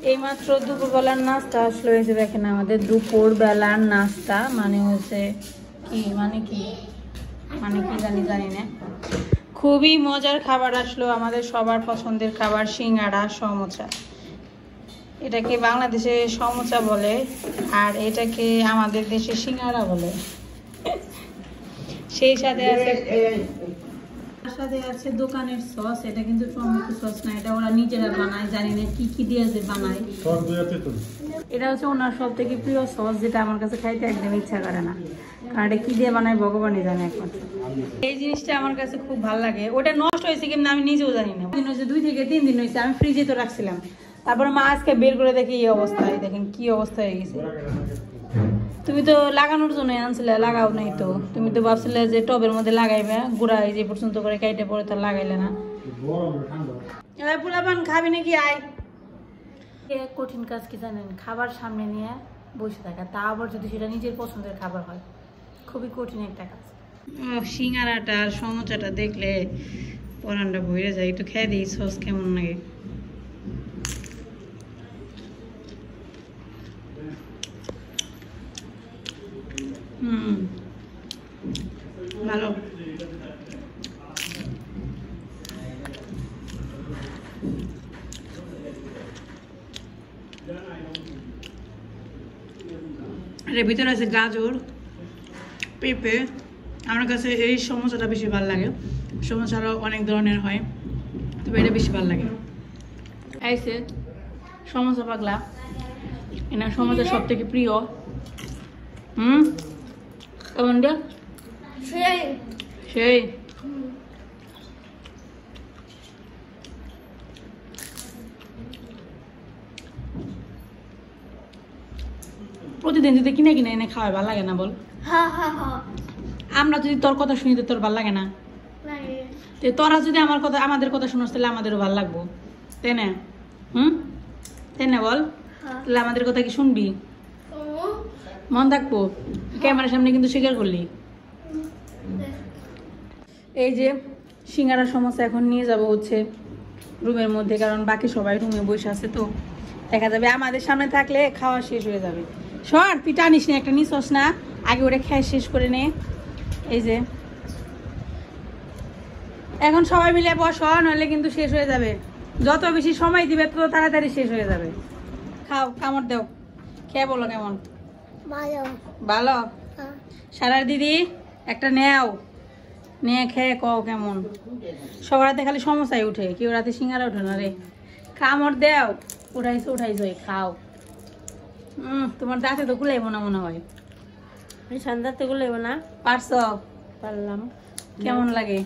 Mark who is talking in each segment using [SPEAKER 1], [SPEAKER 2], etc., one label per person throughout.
[SPEAKER 1] এইমাত্র দুপুরবেলার নাস্তা আসলো। এই যে দেখেন আমাদের দুপুরবেলার নাস্তা মানে হচ্ছে কি মানে কি জানি না, খুবই মজার খাবার আসলো। আমাদের সবার পছন্দের খাবার সিঙ্গাড়া সমোসা। এটাকে বাংলাদেশে সমোসা বলে আর এটাকে আমাদের দেশে সিঙ্গাড়া বলে। সেই সাথে আছে দোকানের সস। এটা কিন্তু টমেটো সস না, এটা ওরা নিজেরা বানায়, জানি না কি কি দিয়ে যে বানায়। এটা হচ্ছে ওনার সব থেকে প্রিয় সস, যেটা আমার কাছে খাইতে একদম ইচ্ছা করে না, কারণ এটা কি দিয়ে বানায় ভগবানই জানে একমাত্র। এই জিনিসটা আমার কাছে খুব ভালো লাগে। ওটা নষ্ট হয়েছে কিন্তু আমি নিজেও জানি না। 2 থেকে 3 দিন হয়েছে, আমি ফ্রিজে তো রাখছিলাম। তারপরে মা আজকে বের করে দেখি এই অবস্থায়, দেখেন কি অবস্থা হয়ে গেছে। তুমি তো লাগানোর জন্য আনছিলে, লাগাও নাই তো। তুমি তো ভাবছিলে যে টবের মধ্যে লাগাইবে, গুড়া এই যে পর্যন্ত করে কাইটে পরে তো লাগাইলে না। এবার পোলাপান খাবি নাকি? আয়। কঠিন কাজ কি জানেন? খাবার সামনে নিয়ে বসে থাকা, তা আবার যদি সেটা নিজের পছন্দের খাবার হয়, খুবই কঠিন একটা কাজ। সিঙ্গারাটা আর সমোসাটা দেখলে পরানটা ভরে যায়। একটু খেয়ে দিই, সস কেমন লাগে। ভালো। এর ভিতরে আছে গাজর, পেঁপে। আমার কাছে এই সমোসাটা বেশি ভালো লাগে। সমোসারও অনেক ধরনের হয়, তবে এটা বেশি ভালো লাগে। আইসে সমোসা পাগলা, এনার সমোসা সব থেকে প্রিয়। কেমন রে? সেই প্রতিদিন যদি কিনে কিনে এনে খাওয়াই ভালো লাগে না বল? আমরা যদি তোর কথা শুনি তো তোর ভালো লাগে না? তোরা যদি আমাদের কথা শুনোস তাহলে আমাদেরও ভালো লাগবো, তাই না? তাই না বল? তাহলে আমাদের কথা কি শুনবি? মন থাকবো? ক্যামেরার সামনে কিন্তু স্বীকার করলি। এই যে সিঙ্গারা সমোসা এখন নিয়ে যাব হচ্ছে রুমের মধ্যে, কারণ বাকি সবাই রুমে বসে আছে, তো দেখা যাবে আমাদের সামনে থাকলে খাওয়া শেষ হয়ে যাবে। সর, তুই টানিস না, একটা নিছস না, আগে ওটা খেয়ে শেষ করে নে। এই যে এখন সবাই মিলে বস, নইলে কিন্তু শেষ হয়ে যাবে। যত বেশি সময় দিবে তত তাড়াতাড়ি শেষ হয়ে যাবে। খাও, কামড় দাও, খেয়ে বলো কেমন। ভালো? সারার দিদি একটা নেও, নিয়ে খেয়ে কও কেমন। সবার রাতে খালি সমস্যায় উঠে, কেউ রাতে সিঙ্গারা উঠে না রে। কামড় দেও, উঠাইছো খাও। তোমার দাঁতে তো গুলাইব না মনে হয়। দাঁতে গুলাইব না? পারছো? পারলাম। কেমন লাগে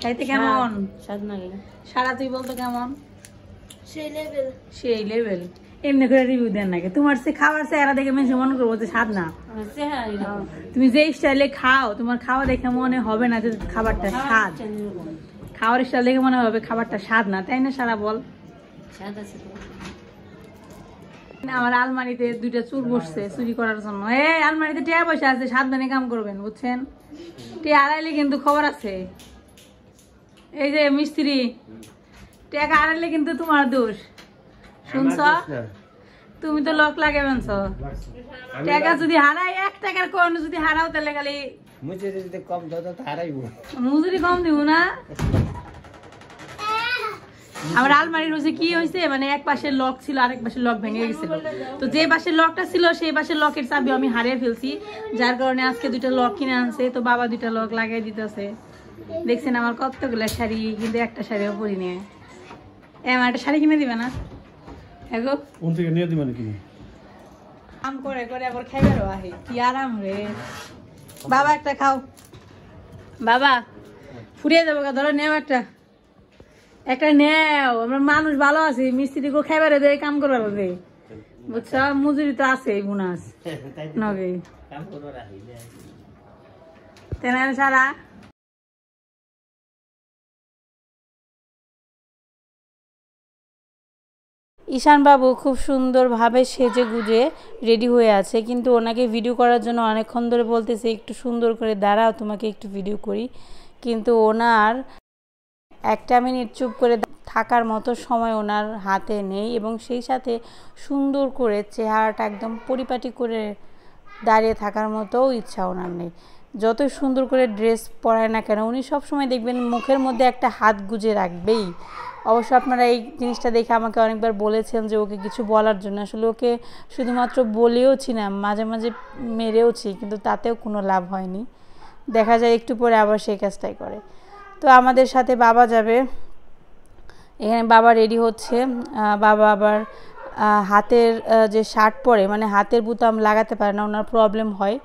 [SPEAKER 1] খাইতে? কেমন স্বাদ লাগে? সারা তুই বলতো কেমন? সেই লেভেল। এমনি করে রিভিউ দেন নাকি? তোমার সে খাবার চেহারা দেখে মেসে মনে করবো যে স্বাদ না। তুমি যে স্টাইলে খাও, তোমার খাওয়া দেখে মনে হবে না যে খাবারটা স্বাদ। খাওয়ার স্টাইল দেখে মনে হবে খাবারটা স্বাদ না, তাই না? সারা বল। আমার আলমারিতে 2টা চুর বসছে চুরি করার জন্য। এই আলমারিতে টিয়া পয়সা আছে, সাবধানে কাম করবেন, বুঝছেন? টিয়া হারাইলে কিন্তু খবর আছে। এই যে মিস্ত্রি, টাকা হারাইলে কিন্তু তোমার দোষ, শুনছ? তুমি তো লক লাগাবেন। টাকা যদি হারাই, 1 টাকার কোন যদি হারাও তাহলে খালি মজুরি কম দিব না। আমার আলমারির হচ্ছে কি হয়েছে, মানে এক পাশের লক ছিল, আরেক পাশের লক ভেঙে গেছিল। তো যে পাশের লকটা ছিল সেই পাশের লকের চাবি আমি হারিয়ে ফেলছি, যার কারণে আজকে 2টা লক কিনে আনছে। তো বাবা 2টা লক লাগাই দিতেছে। দেখছেন আমার কতগুলো শাড়ি, কিন্তু একটা শাড়িও পরি নিয়ে। আমার একটা শাড়ি কিনে দিবে না? এগো কোন থেকে নিয়ে দিবেন কিনে? আম করে করে আবার খাইবারও আহে, কি আরাম রে। বাবা একটা খাও, বাবা ফুরিয়ে যাবো। ধরো নেও একটা নেও। আমরা মানুষ ভালো আছি, মিস্ত্রি গো খাইবারে দেয়, কাম করবার দেয়, বুঝছ? মজুরি তো আছে, বোনাস নগে তেনা সারা। ঈশান বাবু খুব সুন্দরভাবে সেজে গুজে রেডি হয়ে আছে, কিন্তু ওনাকে ভিডিও করার জন্য অনেকক্ষণ ধরে বলতেছে একটু সুন্দর করে দাঁড়াও, তোমাকে একটু ভিডিও করি, কিন্তু ওনার একটা মিনিট চুপ করে থাকার মতো সময় ওনার হাতে নেই এবং সেই সাথে সুন্দর করে চেহারাটা একদম পরিপাটি করে দাঁড়িয়ে থাকার মতোও ইচ্ছা ওনার নেই। যতই সুন্দর করে ড্রেস পরায় না কেন উনি সবসময় দেখবেন মুখের মধ্যে একটা হাত গুজে রাখবেই। অবশ্য আপনারা এই জিনিসটা দেখে আমাকে অনেকবার বলেছেন যে ওকে কিছু বলার জন্য, আসলে ওকে শুধুমাত্র বলেওছি না, মাঝে মাঝে মেরেওছি, কিন্তু তাতেও কোনো লাভ হয়নি। দেখা যায় একটু পরে আবার সেই কাজটাই করে। তো আমাদের সাথে বাবা যাবে, এখানে বাবা রেডি হচ্ছে। বাবা আবার হাতের যে শার্ট পরে মানে হাতের বুতাম লাগাতে পারে না, ওনার প্রবলেম হয়,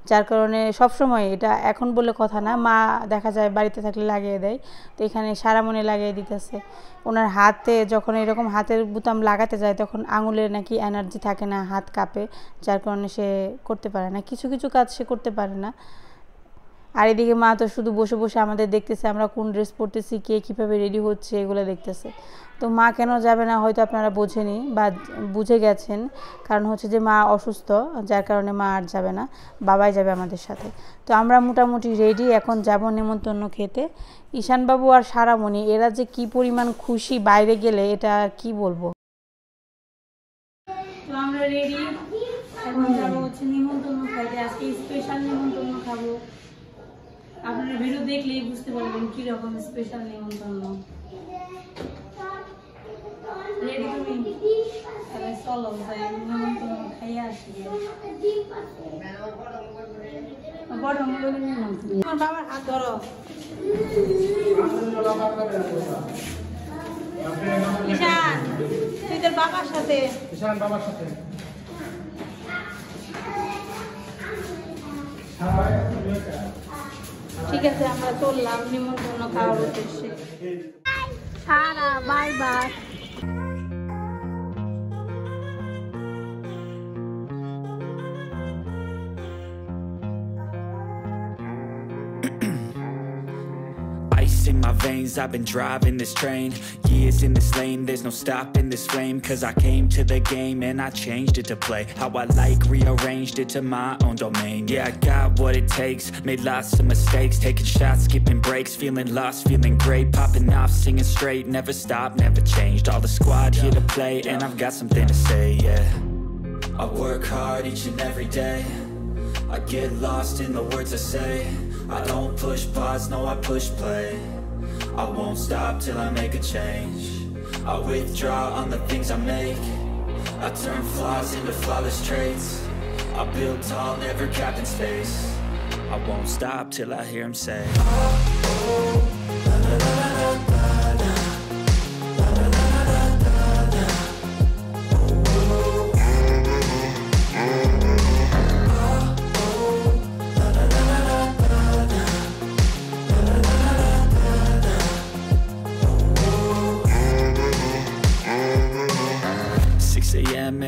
[SPEAKER 1] যার কারণে সবসময় এটা এখন বলে কথা না, মা দেখা যায় বাড়িতে থাকলে লাগিয়ে দেয়। তো এখানে সারামণি লাগিয়ে দিতেছে। ওনার হাতে যখন এরকম হাতের বুতাম লাগাতে যায় তখন আঙুলের নাকি এনার্জি থাকে না, হাত কাঁপে, যার কারণে সে করতে পারে না, কিছু কিছু কাজ সে করতে পারে না। আর এদিকে মা তো শুধু বসে বসে আমাদের দেখতেছে আমরা কোন ড্রেস পরতেছি, কে কীভাবে রেডি হচ্ছে এগুলো দেখতেছে। তো মা কেন যাবে না হয়তো আপনারা বোঝেনি বা বুঝে গেছেন, কারণ হচ্ছে যে মা অসুস্থ, যার কারণে মা আর যাবে না, বাবাই যাবে আমাদের সাথে। তো আমরা মোটামুটি রেডি, এখন যাব নেমন্তন্ন খেতে। ঈশানবাবু আর সারামণি এরা যে কি পরিমাণ খুশি বাইরে গেলে এটা আর কি বলবো। তো আমরা রেডি, এখন যাবো হচ্ছে নিমন্ত্রণ খাইতে। আজকে স্পেশাল নিমন্ত্রণ খাবো, আপনারা ভিডিও দেখলেই বুঝতে পারবেন কিরকম স্পেশাল নিমন্ত্রণ। রেডি তুমি? তাহলে চলো যাই নিমন্ত্রণ খাইয়ে আসি। বড় বলে নিমন্ত্রণ। তোমার বাবার হাত ধরো। ঈশান তুই তোর বাবার সাথে। ঈশান বাবার সাথে। ঠিক আছে, আমরা চললাম নিমন্ত্রণ খাওয়ার উদ্দেশ্যে। সারা bye bye.
[SPEAKER 2] In my veins, I've been driving this train, years in this lane, there's no stopping this flame, cause I came to the game and I changed it to play how I like, rearranged it to my own domain. Yeah, I got what it takes, made lots of mistakes, taking shots, skipping breaks, feeling lost, feeling great, popping off, singing straight, never stopped, never changed, all the squad here to play, and I've got something to say, yeah. I work hard each and every day, I get lost in the words I say, I don't push pause, no I push play, I won't stop till I make a change, I withdraw on the things I make, I turn flaws into flawless traits, I build tall, never capped in space, I won't stop till I hear him say, oh, oh, la, la, la, la, la, la.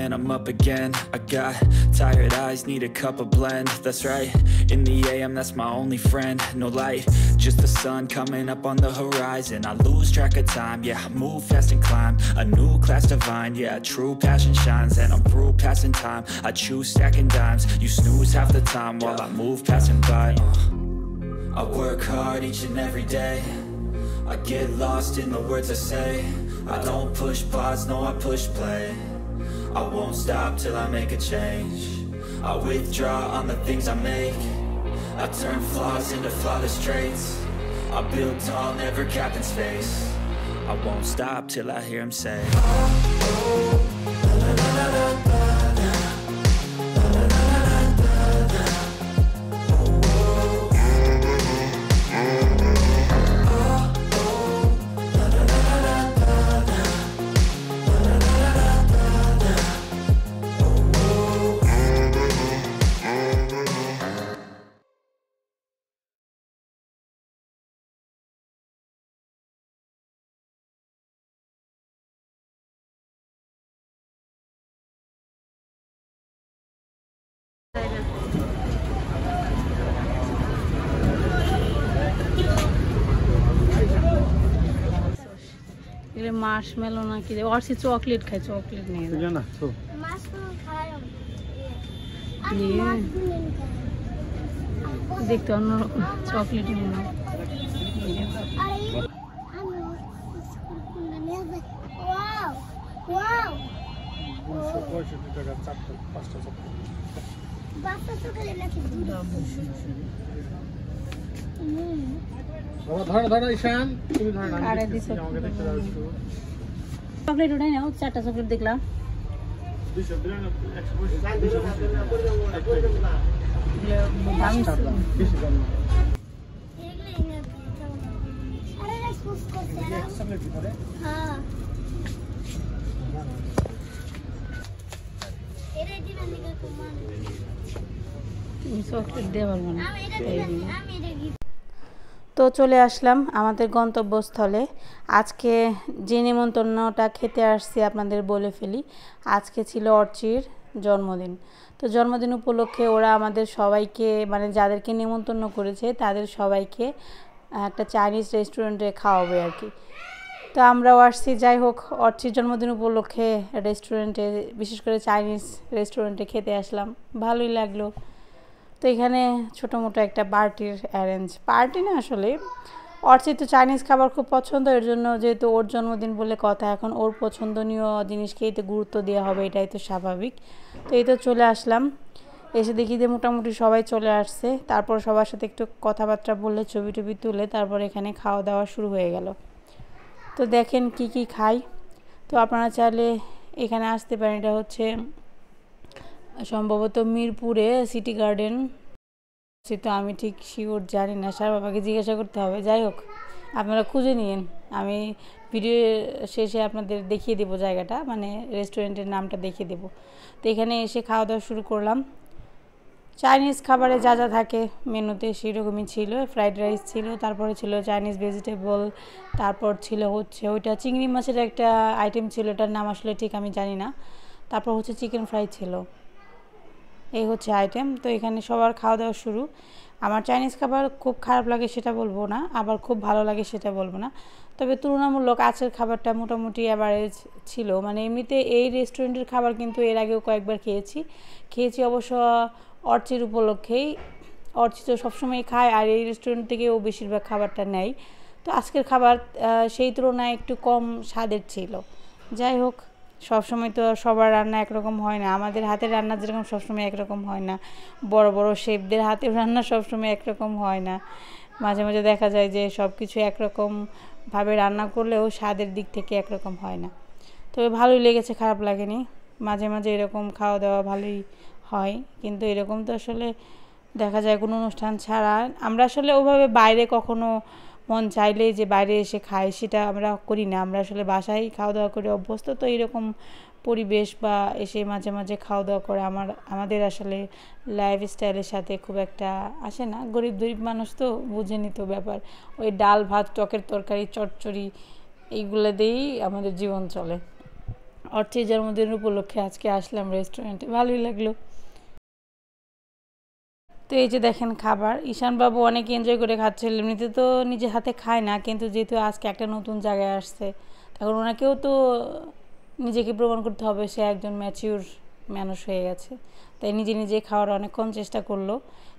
[SPEAKER 2] And I'm up again, I got tired eyes, need a cup of blend, that's right, in the AM that's my only friend, no light, just the sun coming up on the horizon, I lose track of time, yeah, I move fast and climb, a new class divine, yeah, true passion shines, and I'm through passing time, I choose stacking dimes, you snooze half the time while I move passing by, I work hard each and every day, I get lost in the words I say, I don't push pause, no I push play, I won't stop till I make a change, I withdraw on the things I make, I turn flaws into flawless traits, I build tall, never capped in space, I won't stop till I hear him say, oh, oh, la, la, la, la, la.
[SPEAKER 1] Marshmallow ना कि और से chocolate खाए, chocolate नहीं है ना तो ये देखते हैं चॉकलेट ही
[SPEAKER 3] ওয়াও 265 টাকা চারটা পাঁচটা চারটা বাচ্চা সকালে নাকি দুধ বাবা ধরো ঈশান তুমি ধরো না
[SPEAKER 1] আরে দিছো
[SPEAKER 3] আমাকে দেখতে দাও একটু
[SPEAKER 1] চকলেট ওটাই নাও চারটা চকলেট দেখলাম 250 চকলেট দিয়ে পারবো না তো চলে আসলাম আমাদের গন্তব্যস্থলে। আজকে যে নিমন্ত্রণটা খেতে আসছি আপনাদের বলে ফেলি, আজকে ছিল অর্চির জন্মদিন। তো জন্মদিন উপলক্ষে ওরা আমাদের সবাইকে মানে যাদেরকে নিমন্ত্রণ করেছে তাদের সবাইকে একটা চাইনিজ রেস্টুরেন্টে খাওয়াবে আর কি। তো আমরাও আসছি, যাই হোক অর্চির জন্মদিন উপলক্ষে রেস্টুরেন্টে, বিশেষ করে চাইনিজ রেস্টুরেন্টে খেতে আসলাম, ভালোই লাগলো। তো এখানে ছোটো মোটো একটা পার্টির অ্যারেঞ্জ, পার্টি না আসলে, অর্চিত তো চাইনিজ খাবার খুব পছন্দ, এর জন্য যেহেতু ওর জন্মদিন বলে কথা, এখন ওর পছন্দনীয় জিনিসকেই তো গুরুত্ব দেওয়া হবে, এটাই তো স্বাভাবিক। তো এই তো চলে আসলাম, এসে দেখি যে মোটামুটি সবাই চলে আসছে। তারপর সবার সাথে একটু কথাবার্তা বললে, ছবি টবি তুলে তারপর এখানে খাওয়া দাওয়া শুরু হয়ে গেল। তো দেখেন কি কি খাই। তো আপনারা চাইলে এখানে আসতে পারেন, এটা হচ্ছে সম্ভবত মিরপুরে সিটি গার্ডেন, তো আমি ঠিক শিওর জানি না, স্যার বাবাকে জিজ্ঞাসা করতে হবে। যাই হোক আপনারা খুঁজে নিন, আমি ভিডিও শেষে আপনাদের দেখিয়ে দেবো জায়গাটা, মানে রেস্টুরেন্টের নামটা দেখিয়ে দেবো। তো এখানে এসে খাওয়া দাওয়া শুরু করলাম। চাইনিজ খাবারে যা যা থাকে মেনুতে সেরকমই ছিল, ফ্রাইড রাইস ছিল, তারপরে ছিল চাইনিজ ভেজিটেবল, তারপর ছিল হচ্ছে ওইটা চিংড়ি মাছের একটা আইটেম ছিল, এটার নাম আসলে ঠিক আমি জানি না, তারপর হচ্ছে চিকেন ফ্রাই ছিল, এই হচ্ছে আইটেম। তো এখানে সবার খাওয়া দাওয়া শুরু। আমার চাইনিজ খাবার খুব খারাপ লাগে সেটা বলবো না, আবার খুব ভালো লাগে সেটা বলবো না, তবে তুলনামূলক আজকের খাবারটা মোটামুটি অ্যাভারেজ ছিল। মানে এমনিতে এই রেস্টুরেন্টের খাবার কিন্তু এর আগেও কয়েকবার খেয়েছি অবশ্য অর্চির উপলক্ষেই। অর্চি তো সবসময় খায়, আর এই রেস্টুরেন্ট থেকেও বেশিরভাগ খাবারটা নেয়। তো আজকের খাবার সেই তুলনায় একটু কম স্বাদের ছিল। যাই হোক সবসময় তো সবার রান্না একরকম হয় না, আমাদের হাতের রান্না যেরকম সবসময় একরকম হয় না, বড় বড় শেফদের হাতের রান্না সবসময় একরকম হয় না। মাঝে মাঝে দেখা যায় যে সব কিছু একরকমভাবে রান্না করলেও স্বাদের দিক থেকে একরকম হয় না। তবে ভালোই লেগেছে, খারাপ লাগেনি। মাঝে মাঝে এরকম খাওয়া দাওয়া ভালোই হয়, কিন্তু এরকম তো আসলে দেখা যায় কোনো অনুষ্ঠান ছাড়া। আমরা আসলে ওভাবে বাইরে কখনো মন চাইলেই যে বাইরে এসে খাই সেটা আমরা করি না, আমরা আসলে বাসায় খাওয়া দাওয়া করে অভ্যস্ত। তো এরকম পরিবেশ বা এসে মাঝে মাঝে খাওয়া দাওয়া করে আমাদের আসলে লাইফস্টাইলের সাথে খুব একটা আসে না। গরিব মানুষ তো বুঝেনি তো ব্যাপার, ওই ডাল ভাত টকের তরকারি চচ্চড়ি এইগুলো দিয়েই আমাদের জীবন চলে। অর্চির জন্মদিন উপলক্ষে আজকে আসলাম রেস্টুরেন্টে, ভালোই লাগলো। তো এই যে দেখেন খাবার, ঈশানবাবু অনেক এনজয় করে খাচ্ছিল, এমনিতে তো নিজে হাতে খায় না, কিন্তু যেহেতু আজকে একটা নতুন জায়গায় আসছে তখন ওনাকেও তো নিজেকে প্রমাণ করতে হবে, সে একজন ম্যাচিউর মানুষ হয়ে গেছে, তাই নিজে নিজে খাওয়ার অনেকক্ষণ চেষ্টা করলো।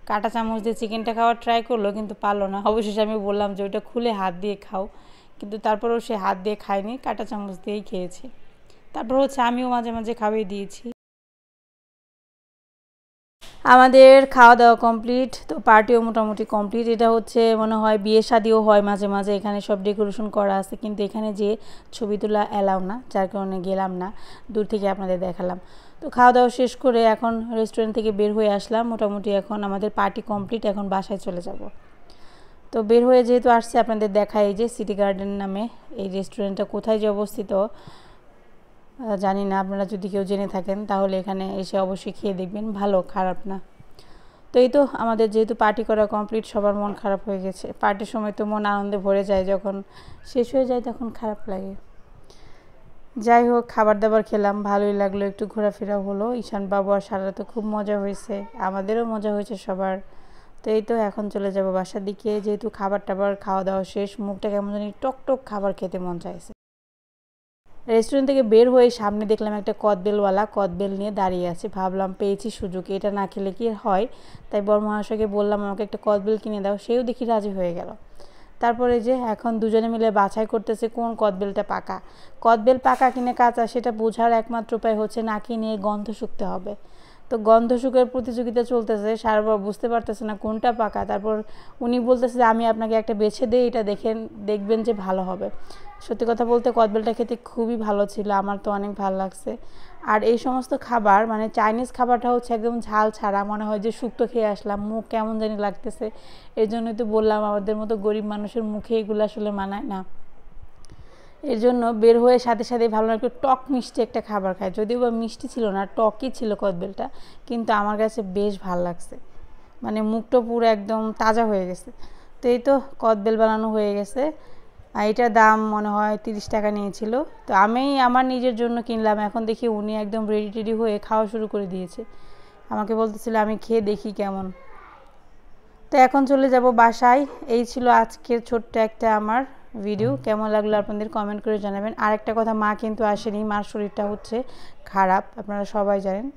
[SPEAKER 1] কাঁটা চামচ দিয়ে চিকেনটা খাওয়ার ট্রাই করলো কিন্তু পারলো না। অবশেষে আমি বললাম যে ওইটা খুলে হাত দিয়ে খাও, কিন্তু তারপরেও সে হাত দিয়ে খায়নি, কাঁটা চামচ দিয়েই খেয়েছে। তারপর হচ্ছে আমিও মাঝে মাঝে খাওয়াই দিয়েছি। আমাদের খাওয়া দাওয়া কমপ্লিট, তো পার্টিও মোটামুটি কমপ্লিট। এটা হচ্ছে মনে হয় বিয়ে শাদিও হয় মাঝে মাঝে, এখানে সব ডেকোরেশন করা আছে, কিন্তু এখানে যে ছবি তোলা অ্যালাউ না, যার কারণে গেলাম না, দূর থেকে আপনাদের দেখালাম। তো খাওয়া দাওয়া শেষ করে এখন রেস্টুরেন্ট থেকে বের হয়ে আসলাম, মোটামুটি এখন আমাদের পার্টি কমপ্লিট, এখন বাসায় চলে যাব। তো বের হয়ে যেহেতু আসছে আপনাদের দেখাই, এই যে সিটি গার্ডেন নামে এই রেস্টুরেন্টটা কোথায় যে অবস্থিত জানি না, আপনারা যদি কেউ জেনে থাকেন তাহলে এখানে এসে অবশ্যই খেয়ে দেখবেন, ভালো, খারাপ না। তো এই তো আমাদের যেহেতু পার্টি করা কমপ্লিট, সবার মন খারাপ হয়ে গেছে। পার্টির সময় তো মন আনন্দে ভরে যায়, যখন শেষ হয়ে যায় তখন খারাপ লাগে। যাই হোক খাবার দাবার খেলাম, ভালোই লাগলো, একটু ঘোরাফেরা হলো। ঈশান বাবু আর সারা তো খুব মজা হয়েছে, আমাদেরও মজা হয়েছে সবার। তো এই তো এখন চলে যাব বাসার দিকে, যেহেতু খাবার টাবার খাওয়া দাওয়া শেষ, মুখটা কেমন জানি টক খাবার খেতে মন চাইছে। রেস্টুরেন্ট থেকে বের হয়ে সামনে দেখলাম একটা কদবেলওয়ালা কদবেল নিয়ে দাঁড়িয়ে আছে, ভাবলাম পেয়েছি সুযোগ, এটা না খেলে কি হয়, তাই বড় মহাশয়কে বললাম আমাকে একটা কদবেল কিনে দাও, সেও দেখি রাজি হয়ে গেল। তারপরে যে এখন দুজনে মিলে বাছাই করতেছে কোন কদবেলটা পাকা। কদবেল পাকা কিনে কাঁচা সেটা বোঝার একমাত্র উপায় হচ্ছে নাকি নিয়ে গন্ধ শুকতে হবে। তো গন্ধ শুকের প্রতিযোগিতা চলতেছে, সারবা বুঝতে পারতেছে না কোনটা পাকা। তারপর উনি বলতেছে যে আমি আপনাকে একটা বেছে দিই, এটা দেখবেন যে ভালো হবে। সত্যি কথা বলতে কদবেলটা খেতে খুবই ভালো ছিল, আমার তো অনেক ভালো লাগছে। আর এই সমস্ত খাবার মানে চাইনিজ খাবারটা হচ্ছে একদম ঝাল ছাড়া, মনে হয় যে শুক্তো খেয়ে আসলাম, মুখ কেমন জানি লাগতেছে। এর জন্যই তো বললাম আমাদের মতো গরিব মানুষের মুখে এগুলো আসলে মানায় না। এর জন্য বের হয়ে সাথে সাথে ভালো একটু টক মিষ্টি একটা খাবার খায়, যদিও বা মিষ্টি ছিল না, টকই ছিল কদবেলটা, কিন্তু আমার কাছে বেশ ভালো লাগছে। মানে মুখটা পুরো একদম তাজা হয়ে গেছে। তো এই তো কদবেল বানানো হয়ে গেছে। আর এটার দাম মনে হয় 30 টাকা নিয়েছিল। তো আমি আমার নিজের জন্য কিনলাম। এখন দেখি উনি একদম রেডি হয়ে খাওয়া শুরু করে দিয়েছে। আমাকে বলতেছিল আমি খেয়ে দেখি কেমন। তো এখন চলে যাব বাসায়। এই ছিল আজকের ছোট্ট একটা আমার ভিডিও। কেমন লাগলো আপনাদের কমেন্ট করে জানাবেন। আর একটা কথা, মা কিন্তু আসেনি, মার শরীরটা হচ্ছে খারাপ, আপনারা সবাই জানেন।